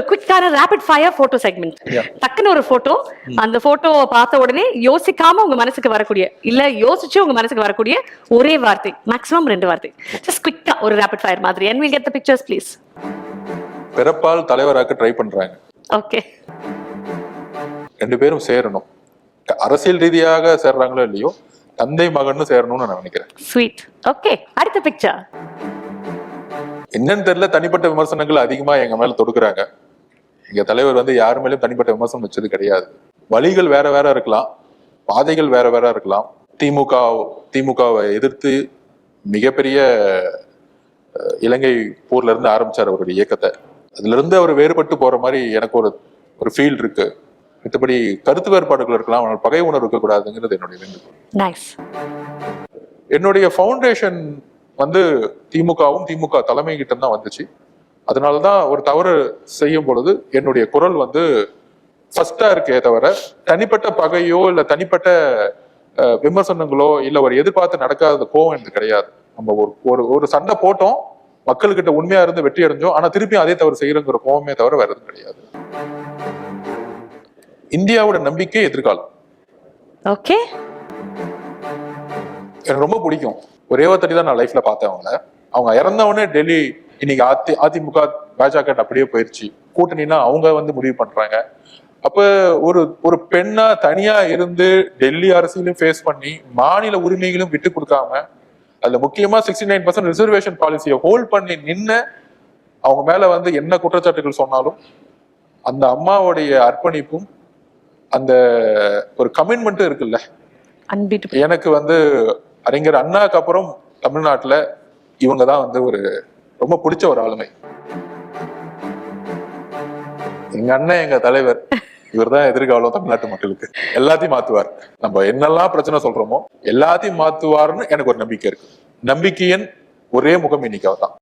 குயிக்கான rapid fire photo segment. டக்குன்னு ஒரு photo, அந்த போட்டோவை பார்த்த உடனே யோசிக்காம உங்க மனசுக்கு வரக்கூடிய, இல்ல யோசிச்சு உங்க மனசுக்கு வரக்கூடிய ஒரே வார்த்தை, மேக்ஸிமம் 2 வார்த்தை. ஜஸ்ட் குயிக்கா ஒரு ரேபிட் ஃபயர் மாதிரி. And we'll get the pictures please. பிறப்பால் தலைவராக்க ட்ரை பண்றாங்க. ஓகே. 2 பேரும் சேரணும். அரசியல் ரீதியாக சேர்றாங்களோ இல்லையோ, தந்தை மகன்னு சேரணும்னு நான் நினைக்கிறேன். ஸ்வீட். ஓகே, அடுத்த பிக்சர். என்னன்னு தெரியல, தனிப்பட்ட விமர்சனங்கள் அதிகமா எங்க மேல தொடுக்குறாங்க. எங்க தலைவர் வந்து யாரு மேலயும் தனிப்பட்ட விமர்சனம் வச்சது கிடையாது. வழிகள் வேற வேற இருக்கலாம், பாதைகள் வேற வேற இருக்கலாம். திமுகவை எதிர்த்து மிகப்பெரிய இலங்கை போர்ல இருந்து ஆரம்பிச்சார் அவருடைய இயக்கத்தை. அதுல இருந்து அவர் வேறுபட்டு போற மாதிரி எனக்கு ஒரு ஃபீல் இருக்கு. மற்றபடி கருத்து வேறுபாடுகள் இருக்கலாம், ஆனால் பகை உணர்வு இருக்கக்கூடாதுங்கிறது என்னுடைய வேண்டுகோள். என்னுடைய ஃபவுண்டேஷன் வந்து திமுக தலைமை கிட்ட தான் வந்துச்சு. அதனாலதான் ஒரு தவறு செய்யும் பொழுது என்னுடைய குரல் வந்து ஃபர்ஸ்டா இருக்கே தவிர தனிப்பட்ட பகையோ இல்ல தனிப்பட்ட விமர்சனங்களோ இல்ல ஒரு எதிர்பார்த்து நடக்காத கோவம் எனக்கு கிடையாது. நம்ம ஒரு சண்டை போட்டோம், மக்கள்கிட்ட உண்மையா இருந்து வெற்றி அடைஞ்சோம், ஆனா திருப்பி அதே தவறு செய்யறங்கிற கோவமே தவிர வேற எதுவும் கிடையாது. இந்தியாவோட நம்பிக்கை எதிர்காலம். ஓகே, எனக்கு ரொம்ப பிடிக்கும். ஒரே ஒரு தான் நான் லைஃப்ல பார்த்தேன். அவங்க இறந்தவொடனே டெல்லி இன்னைக்கு அதிமுக பாஜக அப்படியே போயிருச்சு. கூட்டணினா அவங்க வந்து முடிவு பண்றாங்க. அப்ப ஒரு பெண்ணா தனியா இருந்து டெல்லி அரசியலும் ஃபேஸ் பண்ணி மாநில உரிமைகளும் விட்டு கொடுக்காம, அதுல முக்கியமா 69% ரிசர்வேஷன் பாலிசியை ஹோல்ட் பண்ணி நின்ன அவங்க மேல வந்து என்ன குற்றச்சாட்டுகள் சொன்னாலும் அந்த அம்மாவுடைய அர்ப்பணிப்பும் அந்த ஒரு கமிட்மெண்ட்டும் இருக்குல்ல, எனக்கு வந்து அறிஞர் அண்ணாக்கு அப்புறம் தமிழ்நாட்டுல இவங்கதான் வந்து ஒரு ரொம்ப பிடிச்ச ஒரு ஆளுமை. எங்க அண்ணன், எங்க தலைவர், இவர் தான் எதிர்காலம் தமிழ்நாட்டு மக்களுக்கு. எல்லாத்தையும் மாத்துவார். நம்ம என்னெல்லாம் பிரச்சனை சொல்றோமோ எல்லாத்தையும் மாத்துவார்னு எனக்கு ஒரு நம்பிக்கை இருக்கு. நம்பிக்கையின் ஒரே முகம் இன்னைக்கு அவர் தான்.